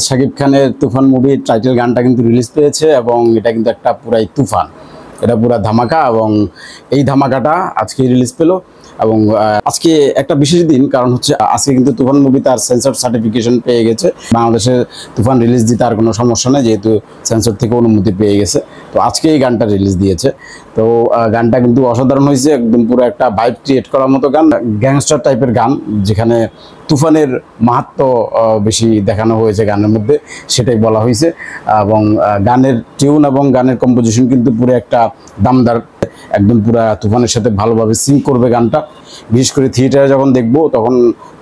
শাকিব খানের তুফান মুভির টাইটেল গানটা কিন্তু রিলিজ পেয়েছে এবং এটা কিন্তু একটা পুরাই তুফান, এটা পুরা ধামাকা এবং এই ধামাকাটা আজকে রিলিজ পেলো। এবং আজকে একটা বিশেষ দিন, কারণ হচ্ছে আজকে কিন্তু তুফান মুভি তার সেন্সর সার্টিফিকেশন পেয়ে গেছে। বাংলাদেশে তুফান রিলিজ দিতে আর কোনো সমস্যা নেই, যেহেতু সেন্সর থেকে অনুমতি পেয়ে গেছে। তো আজকে এই গানটা রিলিজ দিয়েছে। তো গানটা কিন্তু অসাধারণ হয়েছে, একদম পুরো একটা ভাইব ক্রিয়েট করার মতো গান, গ্যাংস্টার টাইপের গান, যেখানে তুফানের মাহাত্ম্য বেশি দেখানো হয়েছে গানের মধ্যে, সেটাই বলা হয়েছে। এবং গানের টিউন এবং গানের কম্পোজিশন কিন্তু পুরো একটা দামদার, একদম পুরা তুফানের সাথে ভালোভাবে সিঙ্ক করবে গানটা। বিশেষ করে থিয়েটারে যখন দেখবো তখন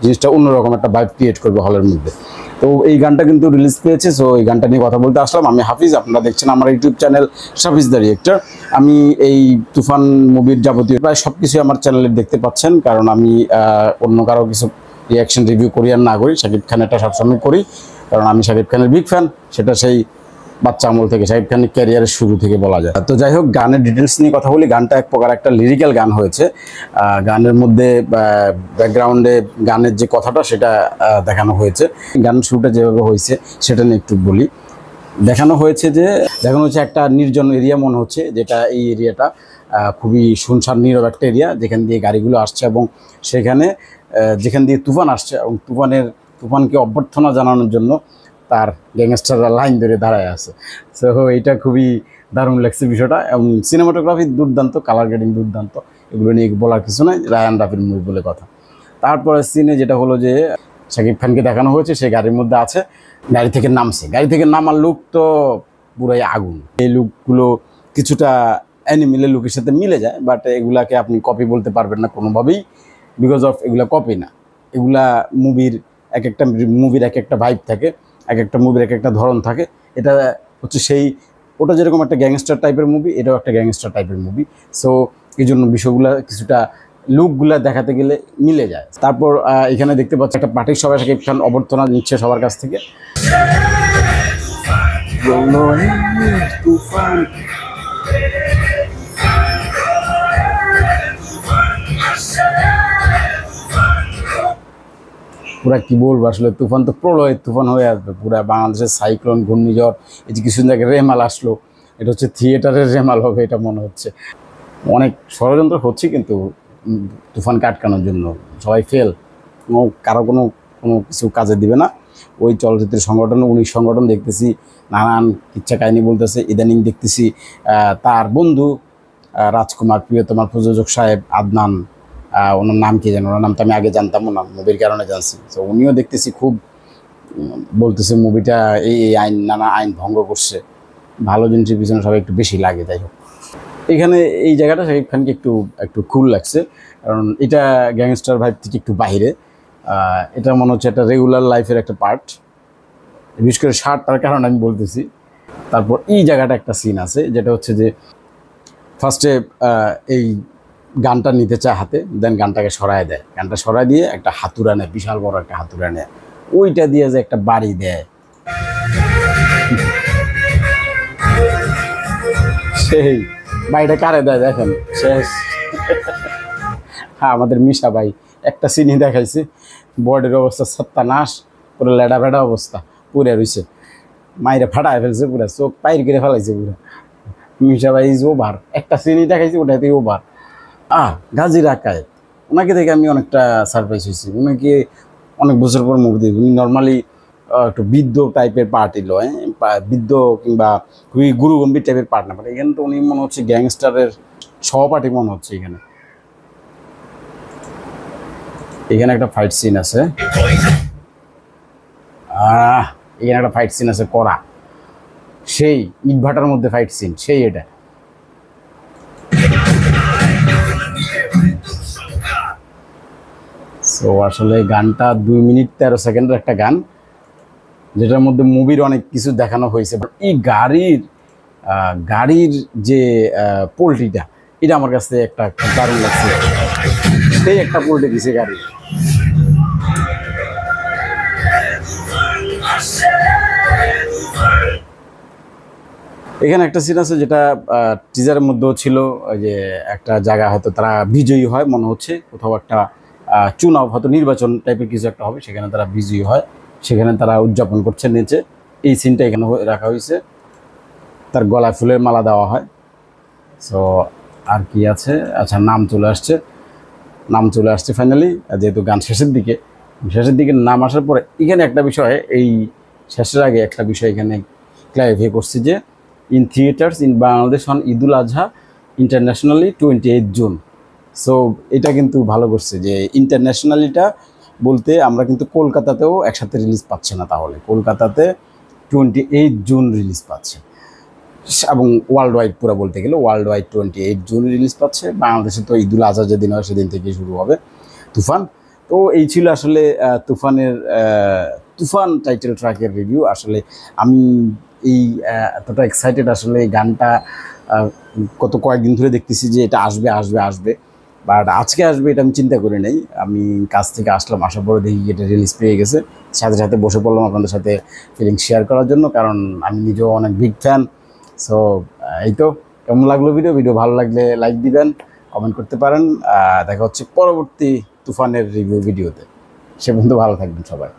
জিনিসটা অন্যরকম একটা ভাইব ক্রিয়েট করবে হলের মধ্যে। তো এই গানটা কিন্তু রিলিজ পেয়েছে। সো এই গানটা নিয়ে কথা বলতে আসলাম। আমি হাফিজ, আপনারা দেখছেন আমার YouTube channel Shafiz the reactor. আমি এই তুফান মুভির যাবতীয় প্রায় সব কিছুই আমার চ্যানেলে দেখতে পাচ্ছেন, কারণ আমি অন্য কারো কিছু রিয়াকশন রিভিউ করি আর না করি, শাকিব খানেরটা সবসময় করি, কারণ আমি শাকিব খানের বিগ ফ্যান। সেটা সেই বাচ্চা আমল থেকে, শাকিব খানের ক্যারিয়ারের শুরু থেকে বলা যায়। তো যাই হোক, গানের ডিটেলস নিয়ে কথা বলি। গানটা এক প্রকার একটা লিরিক্যাল গান হয়েছে। গানের মধ্যে ব্যাকগ্রাউন্ডে গানের যে কথাটা সেটা দেখানো হয়েছে। গানের শুরুটা যেভাবে হয়েছে সেটা নিয়ে একটু বলি। দেখানো হয়েছে একটা নির্জন এরিয়া মনে হচ্ছে, যেটা এই এরিয়াটা খুবই শুনশান নীরব একটা এরিয়া, যেখান দিয়ে গাড়িগুলো আসছে এবং সেখানে যেখান দিয়ে তুফান আসছে এবং তুফানকে অভ্যর্থনা জানানোর জন্য তার গ্যাংস্টাররা লাইন ধরে দাঁড়ায় আছে। সো এটা খুবই দারুণ লাগছে বিষয়টা। এবং সিনেমাটোগ্রাফি দুর্দান্ত, কালার গ্রেডিং দুর্দান্ত, এগুলো নিয়ে বলার কিছু নয়, রায়ান রাফির মুভি বলে কথা। তারপরে সিনে যেটা হলো যে শাকিব খানকে দেখানো হয়েছে, সে গাড়ির মধ্যে আছে, গাড়ি থেকে নামছে। গাড়ি থেকে নামার লুক তো পুরাই আগুন। এই লুকগুলো কিছুটা অ্যানিমেলের লুকের সাথে মিলে যায়, বাট এগুলাকে আপনি কপি বলতে পারবেন না কোনোভাবেই, বিকজ অফ এগুলা কপি না। এগুলা মুভির এক একটা ভাইব থাকে, এক একটা মুভির এক একটা ধরন থাকে। এটা হচ্ছে ওটা যেরকম একটা গ্যাংস্টার টাইপের মুভি, এটাও একটা গ্যাংস্টার টাইপের মুভি। সো এই জন্য বিষয়গুলো কিছুটা লুকগুলা দেখাতে গেলে মিলে যায়। তারপর এখানে দেখতে পাচ্ছি একটা পার্টির সবাই শাকিব খান অভ্যর্থনা নিচ্ছে সবার কাছ থেকে। পুরা কি বলবো আসলে, তুফান তো প্রলয়ের তুফান হয়ে আসবে। পুরা বাংলাদেশের সাইক্লোন, ঘূর্ণিঝড়, এই যে কিছুদিন আগে রেমাল আসলো, এটা হচ্ছে থিয়েটারের রেমাল হবে এটা মনে হচ্ছে। অনেক ষড়যন্ত্র হচ্ছে কিন্তু তুফানকে আটকানোর জন্য, সবাই ফেল, কারো কোনো কিছু কাজে দিবে না। ওই চলচ্চিত্রের সংগঠন, 19 সংগঠন দেখতেছি নানান কিচ্ছা কাহিনী বলতেছে। ইদানিং দেখতেছি তার বন্ধু রাজকুমার, প্রিয়তমার প্রযোজক সাহেব আদনান, ওনার নাম কি জানো, ওনার নাম তো আমি আগে জানতামও না, মুভির কারণে জানছি। তো উনিও দেখতেছি খুব বলতেছে মুভিটা এই নানা আইন ভঙ্গ করছে। ভালো জিনিসের পিছনে সবাই একটু বেশি লাগে। যাই হোক, এখানে এই জায়গাটা শাকিব খানকে একটু কুল লাগছে, কারণ এটা গ্যাংস্টার ভাইব থেকে একটু বাইরে। এটা মনে হচ্ছে একটা রেগুলার লাইফের একটা পার্ট, বিশেষ করে শার্টটার কারণে আমি বলতেছি। তারপর এই জায়গাটা একটা সিন আছে, যেটা হচ্ছে যে ফার্স্টে এই গানটা নিতে চায় হাতে, দেন গানটাকে সরায় দেয়। গানটা সরায় দিয়ে একটা হাতুড়া নেয়, বিশাল বড় একটা হাতুড়া নেয়, ওইটা দিয়ে যে একটা বাড়ি দেয়, সেই বাড়িটা কারে দেয় দেখেন, শেষ। হ্যাঁ, আমাদের মিশা ভাই একটা সিনই দেখাইছে, বডির অবস্থা সত্যানাশ, পুরো লেডা ফেডা অবস্থা, পুরে রয়েছে, মাইরে ফাটায় ফেলছে, পুরো চোখ পাইর করে ফেলাইছে পুরো। মিশা ভাই ইজ ওভার, একটা সিনই দেখাইছে, ওটাতেই ওভার। গাজী রাকায়েত, ওনাকে দেখে আমি অনেকটা সারপ্রাইজ হয়েছি। ওনাকে অনেক বছর পর মুভি দেখি। উনি নর্মালি একটু বৃদ্ধ টাইপের পার্টি লয়, বৃদ্ধ কিংবা খুবই গুরুগম্ভীর টাইপের পার্ট না, বাট এখানে তো উনি মনে হচ্ছে গ্যাংস্টারের সহপাঠী মনে হচ্ছে। এখানে একটা ফাইট সিন আছে, এখানে একটা ফাইট সিন আছে করা, সেই ইটভাটার মধ্যে ফাইট সিন, সেই এটা। সো আসলে গানটা 2 মিনিট 13 সেকেন্ডের একটা গান, যেটার মধ্যে মুভির অনেক কিছু দেখানো হয়েছে। এই গাড়ির যে পোল্ট্রিটা, এটা আমার কাছে একটা দারুণ লাগছে। সেই একটা পোল্ট্রি দিছে গাড়ি। এখানে একটা সিন আছে যেটা টিজারের মধ্যেও ছিল, যে একটা জায়গা হয়তো তারা বিজয়ী হয় মনে হচ্ছে, কোথাও একটা চুনাও হয়তো নির্বাচন টাইপের কিছু একটা হবে, সেখানে তারা বিজি হয়, সেখানে তারা উদযাপন করছে নিচে। এই সিনটা এখানে রাখা হয়েছে, তার গলায় ফুলের মালা দেওয়া হয়। সো আর কি আছে, আচ্ছা নাম চলে আসছে ফাইনালি, যেহেতু গান শেষের দিকে নাম আসার পরে এখানে একটা বিষয়, এই শেষের আগে একটা বিষয় এখানে ক্লারিফাই করছি যে in theatres in Bangladesh on Eidul Azha internationally 28 June. So এটা কিন্তু ভালো করছে যে ইন্টারন্যাশনালিটা বলতে আমরা কিন্তু কলকাতাতেও একসাথে রিলিজ পাচ্ছে না, তাহলে কলকাতাতে 28 জুন রিলিজ পাচ্ছে, এবং ওয়ার্ল্ড ওয়াইড পুরো বলতে গেলে ওয়ার্ল্ড ওয়াইড 28 জুন রিলিজ পাচ্ছে। বাংলাদেশে তো ঈদুল আজহা যেদিন হয় সেদিন থেকে শুরু হবে তুফান। তো এই ছিল আসলে তুফান টাইটেল ট্র্যাকের রিভিউ। আসলে আমি এই এতটা এক্সাইটেড, আসলে এই গানটা কয়েকদিন ধরে দেখতেছি যে এটা আসবে, বাট আজকে আসবে এটা আমি চিন্তা করি নাই। আমি কাজ থেকে আসার পরে দেখি এটা রিলিজ পেয়ে গেছে, সাথে সাথে বসে পড়লাম আপনাদের সাথে ফিলিংস শেয়ার করার জন্য, কারণ আমি নিজেও অনেক বিগ ফ্যান। সো এই তো, কেমন লাগলো ভিডিও ভালো লাগলে লাইক দিবেন, কমেন্ট করতে পারেন। দেখা হচ্ছে পরবর্তী তুফানের রিভিউ ভিডিওতে। সে পর্যন্ত ভালো থাকবেন সবাই।